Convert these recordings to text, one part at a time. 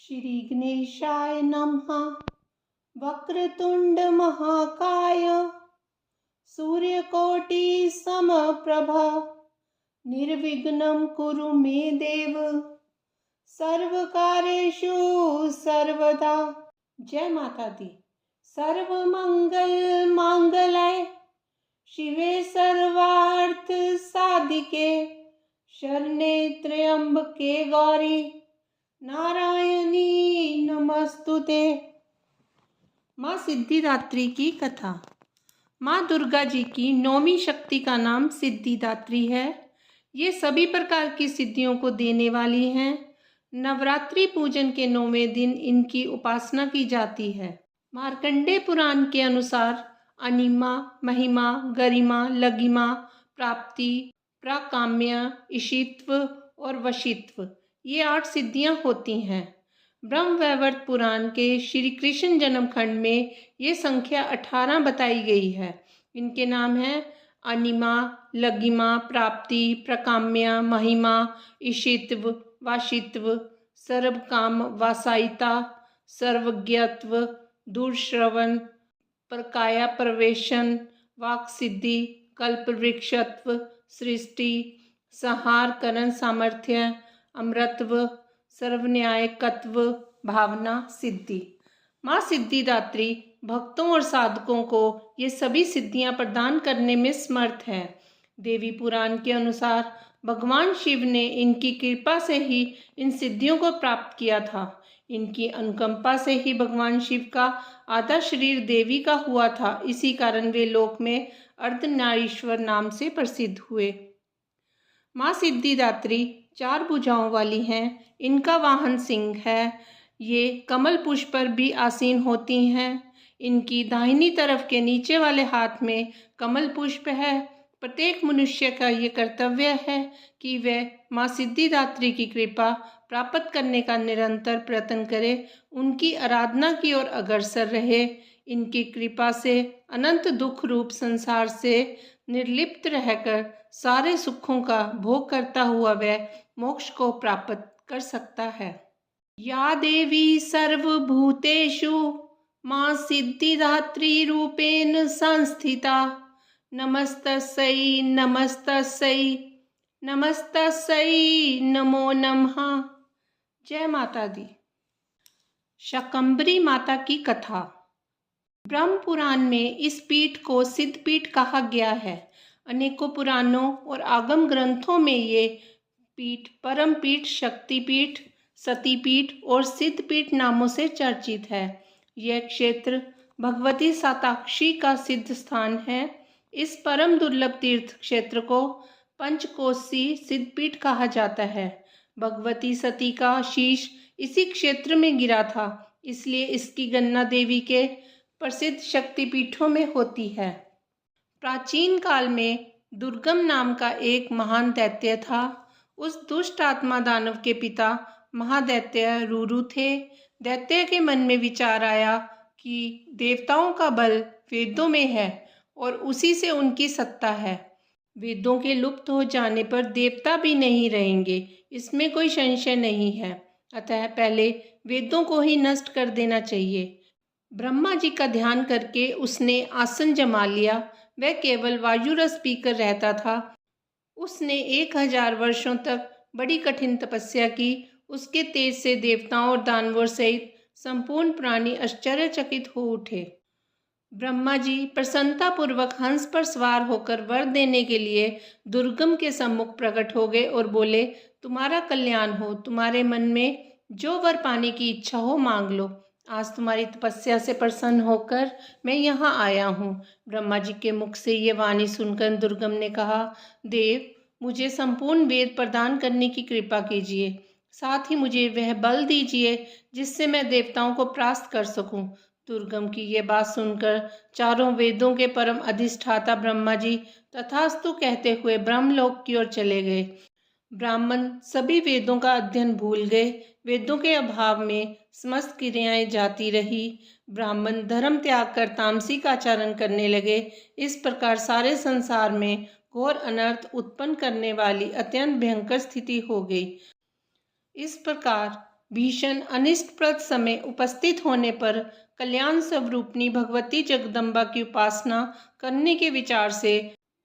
श्री गणेशाय नमः। वक्रतुंड महाकाय सूर्यकोटि समप्रभ निर्विघ्नं कुरु मे देव सर्वकार्येषु सर्वदा। जय माता दी। सर्वमंगल मांगल्ये शिवे सर्वार्थ साधिके शरण्ये त्र्यंबके गौरी नारायणी नमस्तुते। माँ सिद्धिदात्री की कथा। माँ दुर्गा जी की नौवीं शक्ति का नाम सिद्धिदात्री है। ये सभी प्रकार की सिद्धियों को देने वाली हैं। नवरात्रि पूजन के 9वें दिन इनकी उपासना की जाती है। मार्कंडेय पुराण के अनुसार अनिमा, महिमा, गरिमा, लगिमा, प्राप्ति, प्राकाम्य, इशित्व और वशित्व, ये 8 सिद्धियां होती हैं। ब्रह्मवैवर्त पुराण के श्री कृष्ण जन्म खंड में ये संख्या 18 बताई गई है। इनके नाम हैं अनिमा, लगिमा, प्राप्ति, प्रकाम्य, महिमा, इशित्व, वाशित्व, सर्वकाम वासायिता, सर्वज्ञत्व, दूरश्रवण, प्रकाया प्रवेशन, वाक सिद्धि, कल्पवृक्षत्व, सृष्टि, संहार करण सामर्थ्य, अमृतत्व, सर्वन्यायकत्व, भावना सिद्धि। माँ सिद्धिदात्री भक्तों और साधकों को ये सभी सिद्धियां प्रदान करने में समर्थ है। देवी पुराण के अनुसार भगवान शिव ने इनकी कृपा से ही इन सिद्धियों को प्राप्त किया था। इनकी अनुकंपा से ही भगवान शिव का आधा शरीर देवी का हुआ था। इसी कारण वे लोक में अर्धनारीश्वर नाम से प्रसिद्ध हुए। माँ सिद्धिदात्री 4 भुजाओं वाली हैं। इनका वाहन सिंह है। ये कमल पुष्प पर भी आसीन होती हैं। इनकी दाहिनी तरफ के नीचे वाले हाथ में कमल पुष्प है। प्रत्येक मनुष्य का ये कर्तव्य है कि वह माँ सिद्धिदात्री की कृपा प्राप्त करने का निरंतर प्रयत्न करे, उनकी आराधना की ओर अग्रसर रहे। इनकी कृपा से अनंत दुख रूप संसार से निर्लिप्त रहकर सारे सुखों का भोग करता हुआ वह मोक्ष को प्राप्त कर सकता है। या देवी सर्वभूतेषु माँ सिद्धिदात्री रूपेण संस्थिता नमस्तस्यै नमस्तस्यै नमस्तस्यै नमो नमः। जय माता दी। शाकंभरी माता की कथा। ब्रह्म पुराण में इस पीठ को सिद्ध पीठ कहा गया है। अनेकों पुराणों और आगम ग्रंथों में ये पीठ परम पीठ, शक्ति पीठ, सती पीठ और सिद्ध पीठ नामों से चर्चित है। यह क्षेत्र भगवती साताक्षी का सिद्ध स्थान है। इस परम दुर्लभ तीर्थ क्षेत्र को पंचकोसी सिद्ध पीठ कहा जाता है। भगवती सती का शीश इसी क्षेत्र में गिरा था, इसलिए इसकी गणना देवी के प्रसिद्ध शक्तिपीठों में होती है। प्राचीन काल में दुर्गम नाम का एक महान दैत्य था। उस दुष्ट आत्मा दानव के पिता महादैत्य रुरु थे। दैत्य के मन में विचार आया कि देवताओं का बल वेदों में है और उसी से उनकी सत्ता है। वेदों के लुप्त हो जाने पर देवता भी नहीं रहेंगे, इसमें कोई संशय नहीं है। अतः पहले वेदों को ही नष्ट कर देना चाहिए। ब्रह्मा जी का ध्यान करके उसने आसन जमा लिया। वह केवल वायु रस पीकर रहता था। उसने 1000 वर्षों तक बड़ी कठिन तपस्या की। उसके तेज से देवताओं और दानवों सहित संपूर्ण प्राणी आश्चर्यचकित हो उठे। ब्रह्मा जी प्रसन्नता पूर्वक हंस पर सवार होकर वर देने के लिए दुर्गम के सम्मुख प्रकट हो गए और बोले, तुम्हारा कल्याण हो। तुम्हारे मन में जो वर पाने की इच्छा हो मांग लो। आज तुम्हारी तपस्या से प्रसन्न होकर मैं यहाँ आया हूँ। ब्रह्मा जी के मुख से ये वाणी सुनकर दुर्गम ने कहा, देव, मुझे संपूर्ण वेद प्रदान करने की कृपा कीजिए। साथ ही मुझे वह बल दीजिए जिससे मैं देवताओं को परास्त कर सकूं। दुर्गम की ये बात सुनकर चारों वेदों के परम अधिष्ठाता ब्रह्मा जी तथास्तु कहते हुए ब्रह्मलोक की ओर चले गए। ब्राह्मण सभी वेदों का अध्ययन भूल गए। वेदों के अभाव में समस्त क्रियाएं जाती रही। ब्राह्मण धर्म त्याग कर तामसिक आचरण करने लगे। इस प्रकार सारे संसार में घोर अनर्थ उत्पन्न करने वाली अत्यंत भयंकर स्थिति हो गई। इस प्रकार भीषण अनिष्टप्रद समय उपस्थित होने पर कल्याण स्वरूपनी भगवती जगदम्बा की उपासना करने के विचार से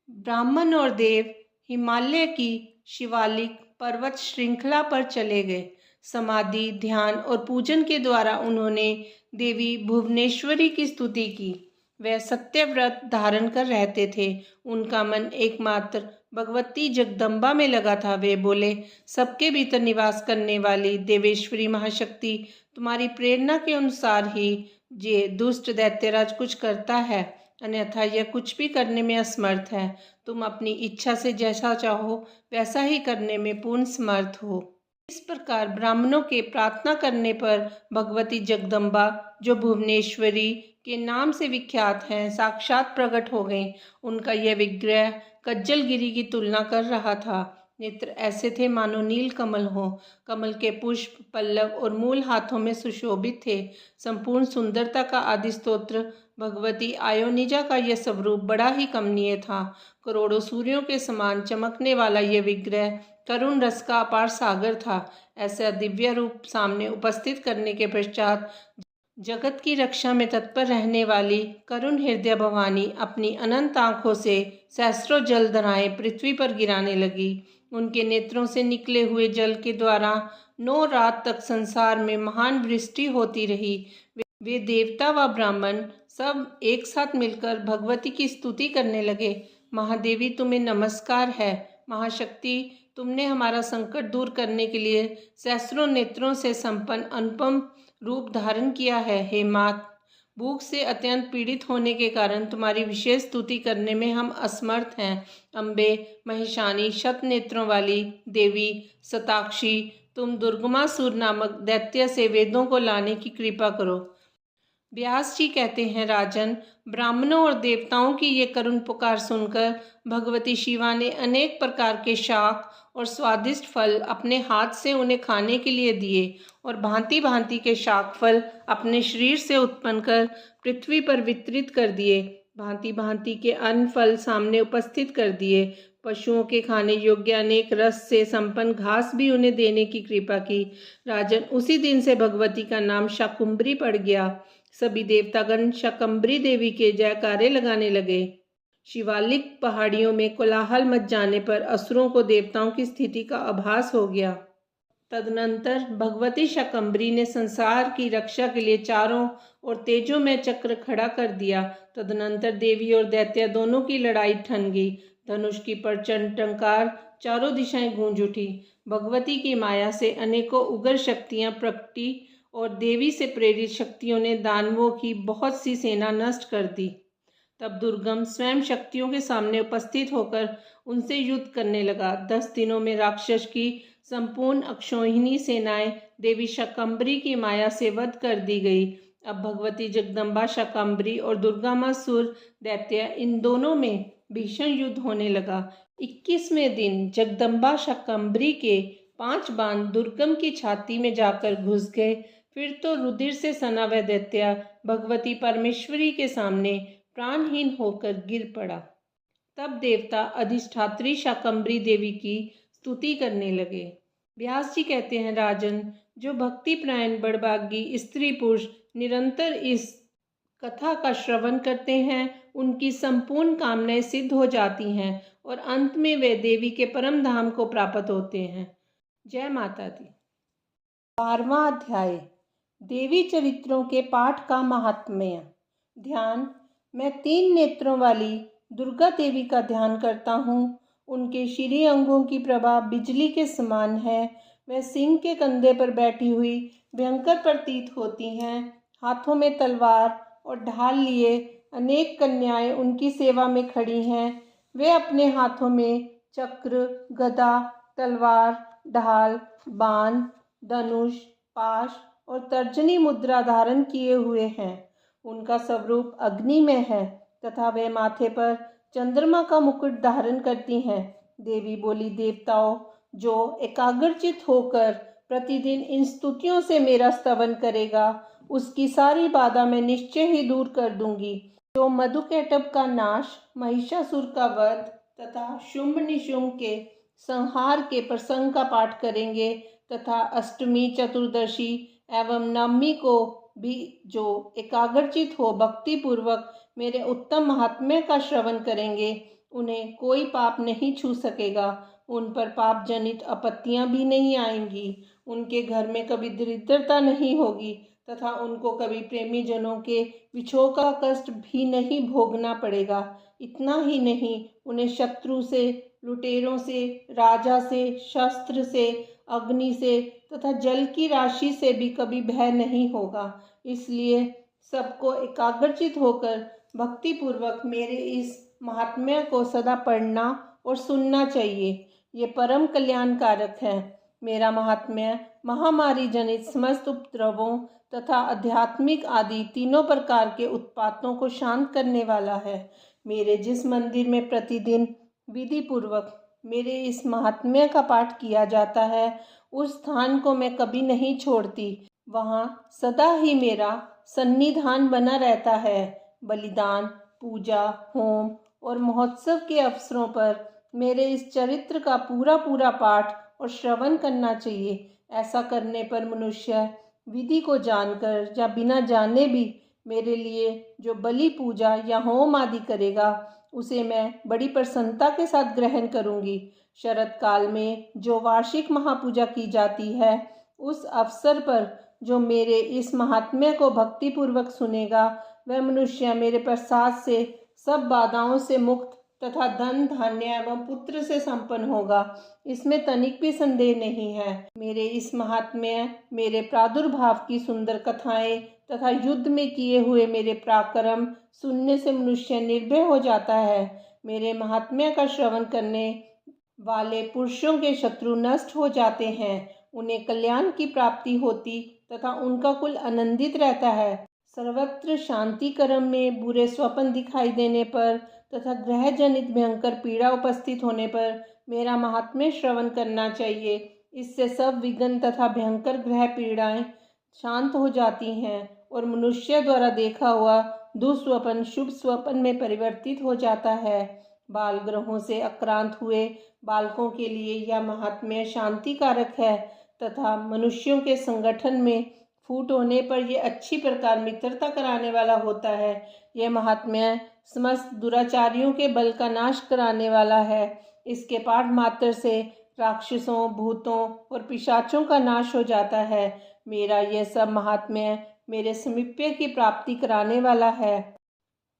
ब्राह्मण और देव हिमालय की शिवालिक पर्वत श्रृंखला पर चले गए। समाधि, ध्यान और पूजन के द्वारा उन्होंने देवी भुवनेश्वरी की स्तुति की। वह सत्यव्रत धारण कर रहते थे। उनका मन एकमात्र भगवती जगदम्बा में लगा था। वे बोले, सबके भीतर निवास करने वाली देवेश्वरी महाशक्ति, तुम्हारी प्रेरणा के अनुसार ही ये दुष्ट दैत्यराज कुछ करता है, अन्यथा यह कुछ भी करने में असमर्थ है। तुम अपनी इच्छा से जैसा चाहो वैसा ही करने में पूर्ण समर्थ हो। इस प्रकार ब्राह्मणों के प्रार्थना करने पर भगवती जगदम्बा, जो भुवनेश्वरी के नाम से विख्यात हैं, साक्षात प्रकट हो गईं। उनका यह विग्रह कज्जलगिरी की तुलना कर रहा था। नेत्र ऐसे थे मानो नील कमल हो। कमल के पुष्प, पल्लव और मूल हाथों में सुशोभित थे। संपूर्ण सुंदरता का आदि स्तोत्र भगवती आयोनिजा का यह स्वरूप बड़ा ही कमनीय था। करोड़ों सूर्यों के समान चमकने वाला यह विग्रह करुण रस का अपार सागर था। ऐसा दिव्य रूप सामने उपस्थित करने के पश्चात जगत की रक्षा में तत्पर रहने वाली करुण हृदय भवानी अपनी अनंत आंखों से सहस्रों जल धाराएं पृथ्वी पर गिराने लगी। उनके नेत्रों से निकले हुए जल के द्वारा 9 रात तक संसार में महान वृष्टि होती रही। वे देवता व ब्राह्मण सब एक साथ मिलकर भगवती की स्तुति करने लगे। महादेवी, तुम्हें नमस्कार है। महाशक्ति, तुमने हमारा संकट दूर करने के लिए सहस्रों नेत्रों से संपन्न अनुपम रूप धारण किया है। हे मात, भूख से अत्यंत पीड़ित होने के कारण तुम्हारी विशेष स्तुति करने में हम असमर्थ हैं। अम्बे, महिषानी, शत नेत्रों वाली देवी शताक्षी, तुम दुर्गमासुर नामक दैत्य से वेदों को लाने की कृपा करो। व्यास जी कहते हैं, राजन, ब्राह्मणों और देवताओं की ये करुण पुकार सुनकर भगवती शिवा ने अनेक प्रकार के शाक और स्वादिष्ट फल अपने हाथ से उन्हें खाने के लिए दिए और भांति भांति के शाक फल अपने शरीर से उत्पन्न कर पृथ्वी पर वितरित कर दिए। भांति भांति के अन्न फल सामने उपस्थित कर दिए। पशुओं के खाने योग्य अनेक रस से संपन्न घास भी उन्हें देने की कृपा की। राजन, उसी दिन से भगवती का नाम शाकुंभरी पड़ गया। सभी देवतागण शाकंभरी देवी के जयकारे लगाने लगे। शिवालिक पहाड़ियों में कोलाहल मच जाने पर असुरों को देवताओं की स्थिति का आभास हो गया। तदनंतर भगवती शाकंभरी ने संसार की रक्षा के लिए चारों ओर तेजोमय चक्र खड़ा कर दिया। तदनंतर देवी और दैत्य दोनों की लड़ाई ठन गई। धनुष की प्रचंड टंकार चारों दिशाएं गूंज उठी। भगवती की माया से अनेकों उग्र शक्तियां प्रकटी और देवी से प्रेरित शक्तियों ने दानवों की बहुत सी सेना नष्ट कर दी। तब दुर्गम स्वयं शक्तियों के सामने उपस्थित होकर उनसे युद्ध करने लगा। 10 दिनों में राक्षस की संपूर्ण अक्षौहिणी सेनाएं देवी शाकंभरी की माया से वध कर दी गई। अब भगवती जगदम्बा, शाकंभरी और दुर्गामासुर दैत्य, इन दोनों में भीषण युद्ध होने लगा। 21वें दिन जगदम्बा शाकंभरी के 5 बाण दुर्गम की छाती में जाकर घुस गए। फिर तो रुधिर से सना वह दैत्य भगवती परमेश्वरी के सामने प्राणहीन होकर गिर पड़ा। तब देवता अधिष्ठात्री शाकंभरी देवी की स्तुति करने लगे। व्यास जी कहते हैं, राजन, जो भक्ति प्रायण बड़भागी स्त्री पुरुष निरंतर इस कथा का श्रवण करते हैं, उनकी संपूर्ण कामनाएं सिद्ध हो जाती हैं और अंत में वे देवी के परम धाम को प्राप्त होते हैं। जय माता दी। 12वां अध्याय, देवी चरित्रों के पाठ का महात्म्य। ध्यान। मैं 3 नेत्रों वाली दुर्गा देवी का ध्यान करता हूँ। उनके श्री अंगों की प्रभा बिजली के समान है। वह सिंह के कंधे पर बैठी हुई भयंकर प्रतीत होती हैं। हाथों में तलवार और ढाल लिए अनेक कन्याएं उनकी सेवा में खड़ी हैं। वे अपने हाथों में चक्र, गदा, तलवार, ढाल, बाण, धनुष, पाश और तर्जनी मुद्रा धारण किए हुए हैं। उनका स्वरूप अग्नि में है तथा वे माथे पर चंद्रमा का मुकुट धारण करती हैं। देवी बोली, देवताओं, जो एकाग्रचित होकर प्रतिदिन इन स्तुतियों से मेरा स्तवन करेगा, उसकी सारी बाधा मैं निश्चय ही दूर कर दूंगी। जो मधुकैटभ का नाश, महिषासुर का वध तथा शुंभ निशुंभ के संहार के प्रसंग का पाठ करेंगे, तथा अष्टमी, चतुर्दशी एवं नवमी को भी जो एकाग्रचित हो भक्ति पूर्वक मेरे उत्तम महात्म्य का श्रवण करेंगे, उन्हें कोई पाप नहीं छू सकेगा। उन पर पाप जनित आपत्तियां भी नहीं आएंगी। उनके घर में कभी दरिद्रता नहीं होगी तथा उनको कभी प्रेमी जनों के विछोह का कष्ट भी नहीं भोगना पड़ेगा। इतना ही नहीं, उन्हें शत्रु से, लुटेरों से, राजा से, शस्त्र से, अग्नि से तथा जल की राशि से भी कभी भय नहीं होगा। इसलिए सबको एकाग्रचित होकर भक्ति पूर्वक मेरे इस महात्म्य को सदा पढ़ना और सुनना चाहिए। ये परम कल्याणकारक है। मेरा महात्म्य महामारी जनित समस्त उपद्रवों तथा आध्यात्मिक आदि तीनों प्रकार के उत्पातों को शांत करने वाला है। मेरे जिस मंदिर में प्रतिदिन विधि पूर्वक मेरे इस महात्म्य का पाठ किया जाता है, उस स्थान को मैं कभी नहीं छोड़ती। वहाँ सदा ही मेरा सन्निधान बना रहता है। बलिदान, पूजा, होम और महोत्सव के अवसरों पर मेरे इस चरित्र का पूरा पूरा पाठ और श्रवण करना चाहिए। ऐसा करने पर मनुष्य विधि को जानकर या बिना जाने भी मेरे लिए जो बलि, पूजा या होम आदि करेगा, उसे मैं बड़ी प्रसन्नता के साथ ग्रहण करूंगी। शरद काल में जो वार्षिक महापूजा की जाती है, उस अवसर पर जो मेरे इस महात्म्य को भक्तिपूर्वक सुनेगा, वह मनुष्य मेरे प्रसाद से सब बाधाओं से मुक्त तथा धन, धान्य एवं पुत्र से संपन्न होगा। इसमें तनिक भी संदेह नहीं है। मेरे इस महात्म्य, मेरे प्रादुर्भाव की सुंदर कथाएं तथा युद्ध में किए हुए मेरे पराक्रम सुनने से मनुष्य निर्भय हो जाता है। मेरे महात्म्य का श्रवण करने वाले पुरुषों के शत्रु नष्ट हो जाते हैं, उन्हें कल्याण की प्राप्ति होती तथा उनका कुल आनंदित रहता है। सर्वत्र शांति क्रम में बुरे स्वप्न दिखाई देने पर तथा ग्रह जनित भयंकर पीड़ा उपस्थित होने पर मेरा महात्म्य श्रवण करना चाहिए। इससे सब विघ्न तथा भयंकर ग्रह पीड़ाएं शांत हो जाती हैं और मनुष्य द्वारा देखा हुआ दुस्वप्न शुभ स्वप्न में परिवर्तित हो जाता है। बाल ग्रहों से आक्रांत हुए बालकों के लिए यह महात्म्य शांतिकारक है तथा मनुष्यों के संगठन में फूट होने पर यह अच्छी प्रकार मित्रता कराने वाला होता है। यह महात्म्य समस्त दुराचारियों के बल का नाश कराने वाला है। इसके पाठ मात्र से राक्षसों, भूतों और पिशाचों का नाश हो जाता है। मेरा यह सब महात्म्य मेरे समीप्य की प्राप्ति कराने वाला है।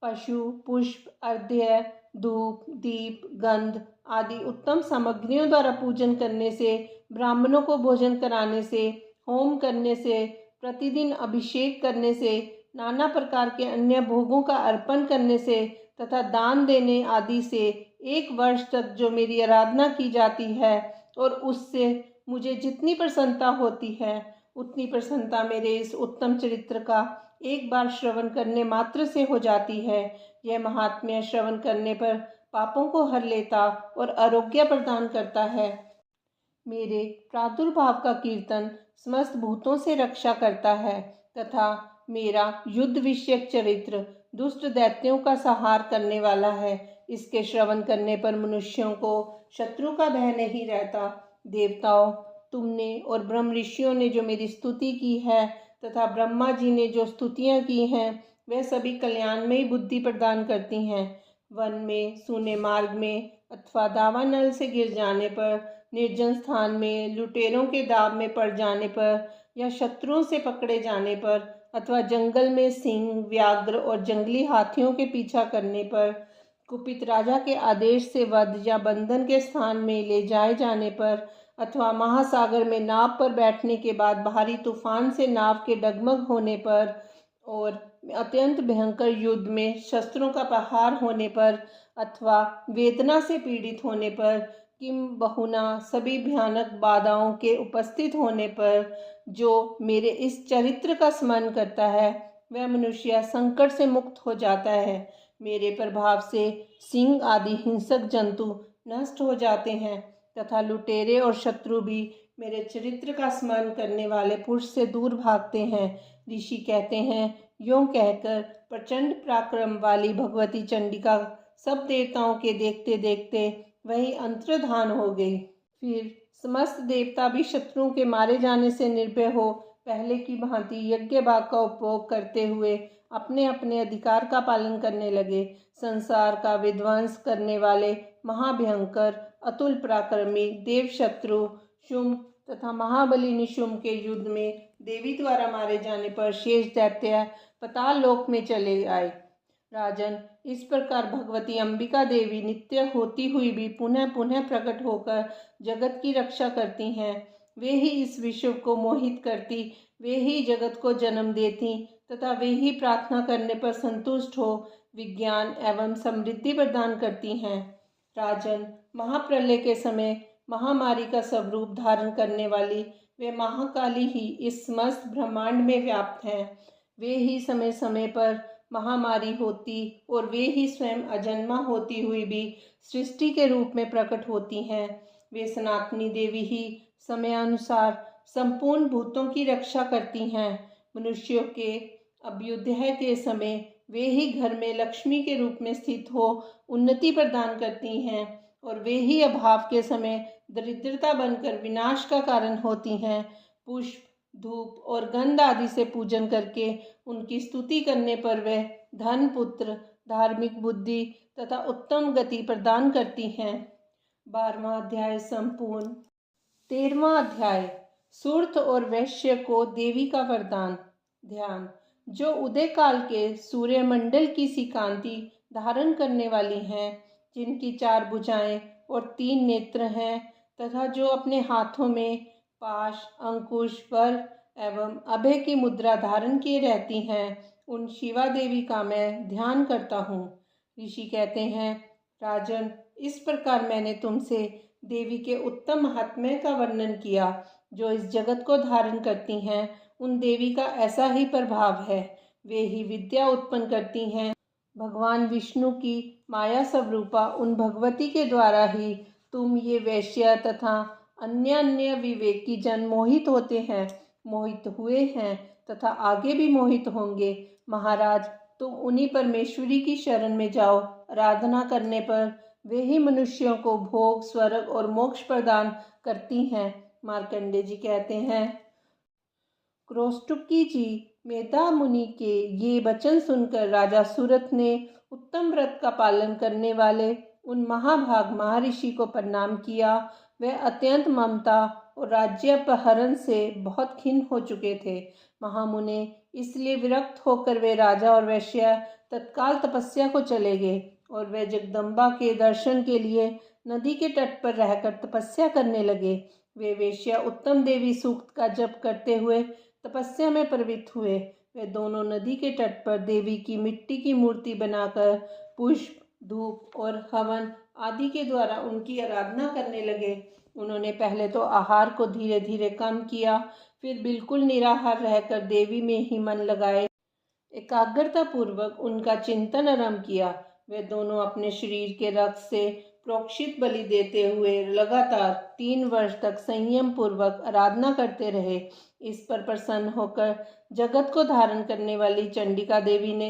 पशु, पुष्प, अर्घ्य, धूप, दीप, गंध आदि उत्तम सामग्रियों द्वारा पूजन करने से, ब्राह्मणों को भोजन कराने से, होम करने से, प्रतिदिन अभिषेक करने से, नाना प्रकार के अन्य भोगों का अर्पण करने से तथा दान देने आदि से 1 वर्ष तक जो मेरी आराधना की जाती है और उससे मुझे जितनी प्रसन्नता होती है, उतनी प्रसन्नता मेरे इस उत्तम चरित्र का एक बार श्रवण करने मात्र से हो जाती है। यह महात्म्य श्रवण करने पर पापों को हर लेता और आरोग्य प्रदान करता है। मेरे प्रादुर्भाव का कीर्तन समस्त भूतों से रक्षा करता है तथा मेरा युद्ध विषयक चरित्र दुष्ट दैत्यों का संहार करने वाला है। इसके श्रवण करने पर मनुष्यों को शत्रु का भय नहीं रहता। देवताओं, तुमने और ब्रह्म ऋषियों ने जो मेरी स्तुति की है तथा ब्रह्मा जी ने जो स्तुतियाँ की हैं, वह सभी कल्याणमयी बुद्धि प्रदान करती हैं। वन में, सूने मार्ग में अथवा दावानल से गिर जाने पर, निर्जन स्थान में लुटेरों के दाव में पड़ जाने पर या शत्रुओं से पकड़े जाने पर अथवा जंगल में सिंह, व्याघ्र और जंगली हाथियों के पीछा करने पर, कुपित राजा के आदेश से वध या बंधन के स्थान में ले जाए जाने पर अथवा महासागर में नाव पर बैठने के बाद भारी तूफान से नाव के डगमग होने पर और अत्यंत भयंकर युद्ध में शस्त्रों का प्रहार होने पर अथवा वेदना से पीड़ित होने पर, किम बहुना सभी भयानक बाधाओं के उपस्थित होने पर जो मेरे इस चरित्र का स्मरण करता है, वह मनुष्य संकट से मुक्त हो जाता है। मेरे प्रभाव से सिंह आदि हिंसक जंतु नष्ट हो जाते हैं तथा लुटेरे और शत्रु भी मेरे चरित्र का स्मरण करने वाले पुरुष से दूर भागते हैं। ऋषि कहते हैं, यों कहकर प्रचंड पराक्रम वाली भगवती चंडिका सब देवताओं के देखते देखते वही अंतर्धान हो गई। फिर समस्त देवता भी शत्रुओं के मारे जाने से निर्भय हो पहले की भांति यज्ञ भाग का उपभोग करते हुए अपने अपने अधिकार का पालन करने लगे। संसार का विध्वंस करने वाले महाभयंकर अतुल पराक्रमी देव शत्रु शुंभ तथा महाबली निशुंभ के युद्ध में देवी द्वारा मारे जाने पर शेष दैत्य पाताल लोक में चले आए। राजन, इस प्रकार भगवती अंबिका देवी नित्य होती हुई भी पुनः पुनः प्रकट होकर जगत की रक्षा करती हैं। वे ही इस विश्व को मोहित करती, वे ही जगत को जन्म देती तथा वे ही प्रार्थना करने पर संतुष्ट हो विज्ञान एवं समृद्धि प्रदान करती हैं। राजन, महाप्रलय के समय महामारी का स्वरूप धारण करने वाली वे महाकाली ही इस समस्त ब्रह्मांड में व्याप्त हैं। वे ही समय समय पर महामारी होती और वे ही स्वयं अजन्मा होती हुई भी सृष्टि के रूप में प्रकट होती हैं। वे सनातनी देवी ही समयानुसार संपूर्ण भूतों की रक्षा करती हैं। मनुष्यों के अभ्युदय के समय वे ही घर में लक्ष्मी के रूप में स्थित हो उन्नति प्रदान करती हैं और वे ही अभाव के समय दरिद्रता बनकर विनाश का कारण होती हैं। पुष्प, धूप और गंध आदि से पूजन करके उनकी स्तुति करने पर वे धन, पुत्र, धार्मिक बुद्धि तथा उत्तम गति प्रदान करती हैं। 12वां अध्याय संपूर्ण। 13वां अध्याय सूर्त और वैश्य को देवी का वरदान। ध्यान। जो उदय काल के सूर्यमंडल की सी कांति धारण करने वाली हैं, जिनकी 4 भुजाएं और 3 नेत्र हैं तथा जो अपने हाथों में पाश, अंकुश, वर एवं अभय की मुद्रा धारण किए रहती हैं, उन शिवा देवी का मैं ध्यान करता हूँ। ऋषि कहते हैं, राजन, इस प्रकार मैंने तुमसे देवी के उत्तम महात्म्य का वर्णन किया। जो इस जगत को धारण करती हैं, उन देवी का ऐसा ही प्रभाव है। वे ही विद्या उत्पन्न करती हैं। भगवान विष्णु की माया स्वरूपा उन भगवती के द्वारा ही तुम ये वैश्य तथा अन्य अन्य विवेकी जन मोहित होते हैं, मोहित हुए हैं तथा आगे भी मोहित होंगे। महाराज, तुम उन्हीं परमेश्वरी की शरण में जाओ। आराधना करने पर वे ही मनुष्यों को भोग, स्वर्ग और मोक्ष प्रदान करती हैं। मार्कंडेय जी कहते हैं, क्रोष्टुकी जी, मेधा मुनि के ये वचन सुनकर राजा सूरत ने उत्तम व्रत का पालन करने वाले उन महाभाग महर्षि को प्रणाम किया। वह अत्यंत ममता और राज्यापहरण से बहुत खिन्न हो चुके थे। महामुने, इसलिए विरक्त होकर वे राजा और वैश्य तत्काल तपस्या को चले गए और वे जगदम्बा के दर्शन के लिए नदी के तट पर रहकर तपस्या करने लगे। वे वैश्य उत्तम देवी सूक्त का जप करते हुए तपस्या में प्रवृत्त हुए। वे दोनों नदी के तट पर देवी की मिट्टी की मूर्ति बनाकर पुष्प, धूप और हवन आदि के द्वारा उनकी आराधना करने लगे। उन्होंने पहले तो आहार को धीरे धीरे कम किया, फिर बिल्कुल निराहार रहकर देवी में ही मन लगाए एकाग्रता पूर्वक उनका चिंतन आरंभ किया। वे दोनों अपने शरीर के रक्त से प्रोक्षित बलि देते हुए लगातार 3 वर्ष तक संयम पूर्वक आराधना करते रहे। इस पर प्रसन्न होकर जगत को धारण करने वाली चंडिका देवी ने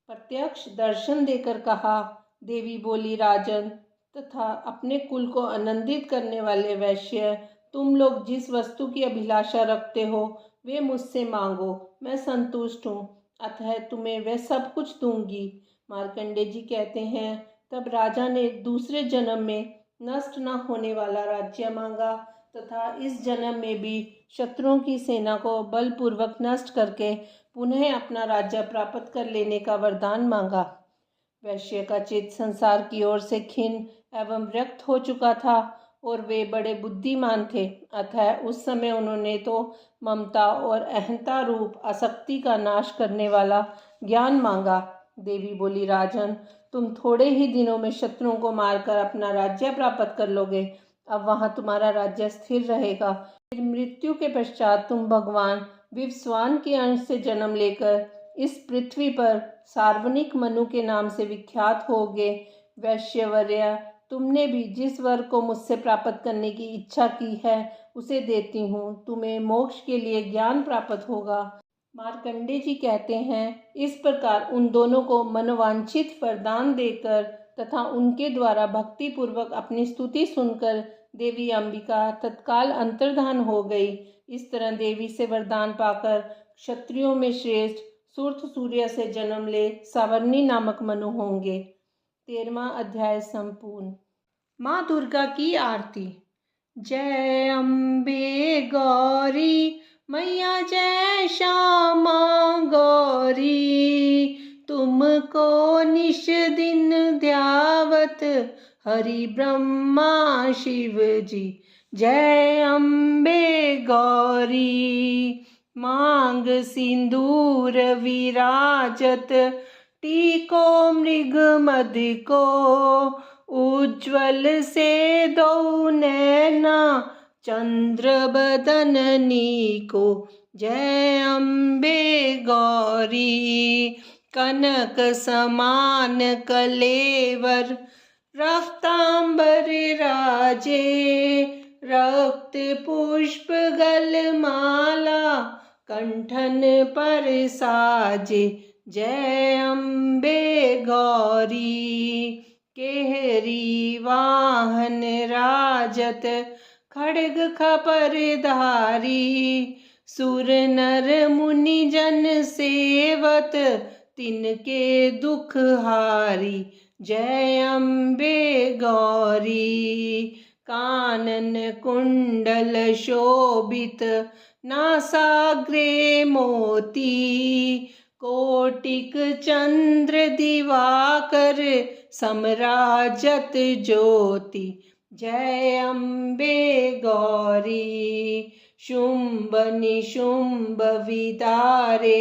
प्रत्यक्ष दर्शन देकर कहा। देवी बोली, राजन तथा अपने कुल को आनंदित करने वाले वैश्य, तुम लोग जिस वस्तु की अभिलाषा रखते हो वे मुझसे मांगो, मैं संतुष्ट हूँ, अतः तुम्हें वह सब कुछ दूंगी। मार्कंडेय जी कहते हैं, तब राजा ने दूसरे जन्म में नष्ट न होने वाला राज्य मांगा तथा इस जन्म में भी शत्रुओं की सेना को बलपूर्वक नष्ट करके पुनः अपना राज्य प्राप्त कर लेने का वरदान मांगा। वैश्य का चित्त संसार की ओर से खिन्न एवं विरक्त हो चुका था और वे बड़े बुद्धिमान थे, अतः उस समय उन्होंने तो ममता और अहंता रूप आसक्ति का नाश करने वाला ज्ञान मांगा। देवी बोली, राजन, तुम थोड़े ही दिनों में शत्रुओं को मारकर अपना राज्य प्राप्त कर लोगे। अब वहाँ तुम्हारा राज्य स्थिर रहेगा। फिर मृत्यु के पश्चात तुम भगवान विवस्वान के अंश से जन्म लेकर इस पृथ्वी पर सार्वनिक मनु के नाम से विख्यात होगे। वैश्यवर्य, तुमने भी जिस वर को मुझसे प्राप्त करने की इच्छा की है उसे देती हूँ। तुम्हें मोक्ष के लिए ज्ञान प्राप्त होगा। मार्कंडेय जी कहते हैं, इस प्रकार उन दोनों को मनोवांछित वरदान देकर तथा उनके द्वारा भक्ति पूर्वक अपनी स्तुति सुनकर देवी अंबिका तत्काल अंतर्धान हो गई। इस तरह देवी से वरदान पाकर क्षत्रियों में श्रेष्ठ सूर्थ सूर्य से जन्म ले सावर्णी नामक मनु होंगे। 13वां अध्याय संपूर्ण। माँ दुर्गा की आरती। जय अम्बे गौरी मैया, जय श्यामा गौरी, तुमको निश दिन ध्यावत हरि ब्रह्मा शिव जी। जय अम्बे गौरी, मांग सिंदूर विराजत, टीको मृग मद को, उज्ज्वल से दो नैना चंद्र बदननी को। जय अम्बे गौरी, कनक समान कलेवर, रक्तांबर राजे, रक्त पुष्प गलमाला कंठन पर साजे। जय अम्बे गौरी, केहरी वाहन राजत, खड्ग खपर धारी, सुर नर मुनि जन सेवत, तिनके दुख हारी। जय अम्बे गौरी, कानन कुंडल शोभित, नासाग्रे मोती, कोटिक चंद्र दिवाकर, समराजत ज्योति। जय अम्बे गौरी, शुंभ निशुंभ विदारे,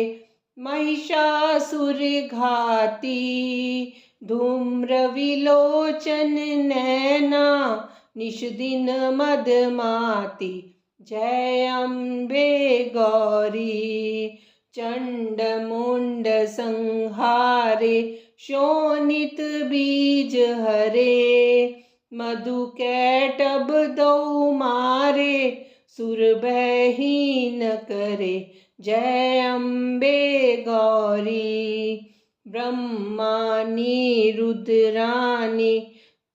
महिषासुर घाती, धूम्र विलोचन नैना, निश दिन मदमाती। जय अम्बे गौरी, चंड मुंड संहारे, शोणित बीज हरे, मधु कैटभ दो मारे, सुर भयहीन करे। जय अम्बे गौरी, ब्रह्मानी रुद्रानी,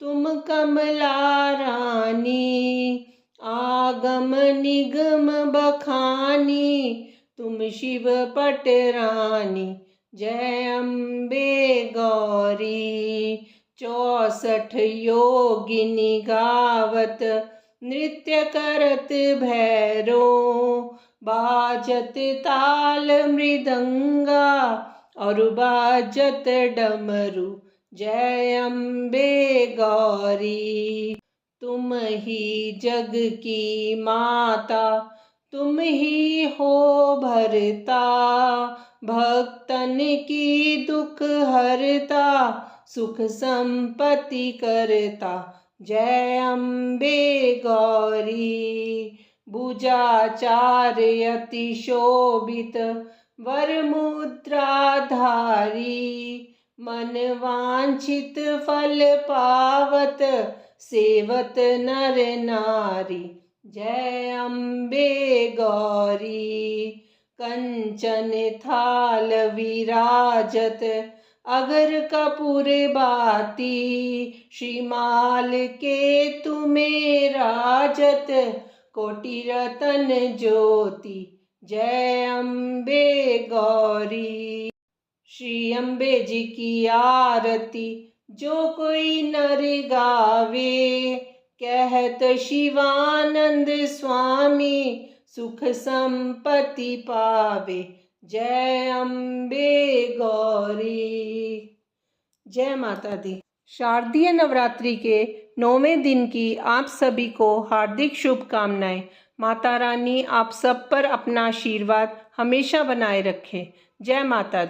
तुम कमला रानी, आगम निगम बखानी, तुम शिव पटरानी। जय अम्बे गौरी, 64 योगिनी गावत, नृत्य करत भैरो, बाजत ताल मृदंगा, और बाजत डमरू। जय अम्बे गौरी, तुम ही जग की माता, तुम ही हो भरता, भक्तन की दुख हरता, सुख संपत्ति करता। जय अम्बे गौरी, भुजाचार अति शोभित, वर मुद्रा धारी, मन वांछित फल पावत, सेवत नर नारी। जय अम्बे गौरी, कंचन थाल विराजत, अगर कपूर बाती, श्रीमाल के तुम्हें राजत, कोटि रतन ज्योति। जय अम्बे गौरी, श्री अम्बे जी की आरती जो कोई नर गावे, कहत शिवानंद स्वामी, सुख संपत्ति पावे। जय अम्बे गौरी। जय माता दी। शारदीय नवरात्रि के 9वें दिन की आप सभी को हार्दिक शुभकामनाएं। माता रानी आप सब पर अपना आशीर्वाद हमेशा बनाए रखे। जय माता दी।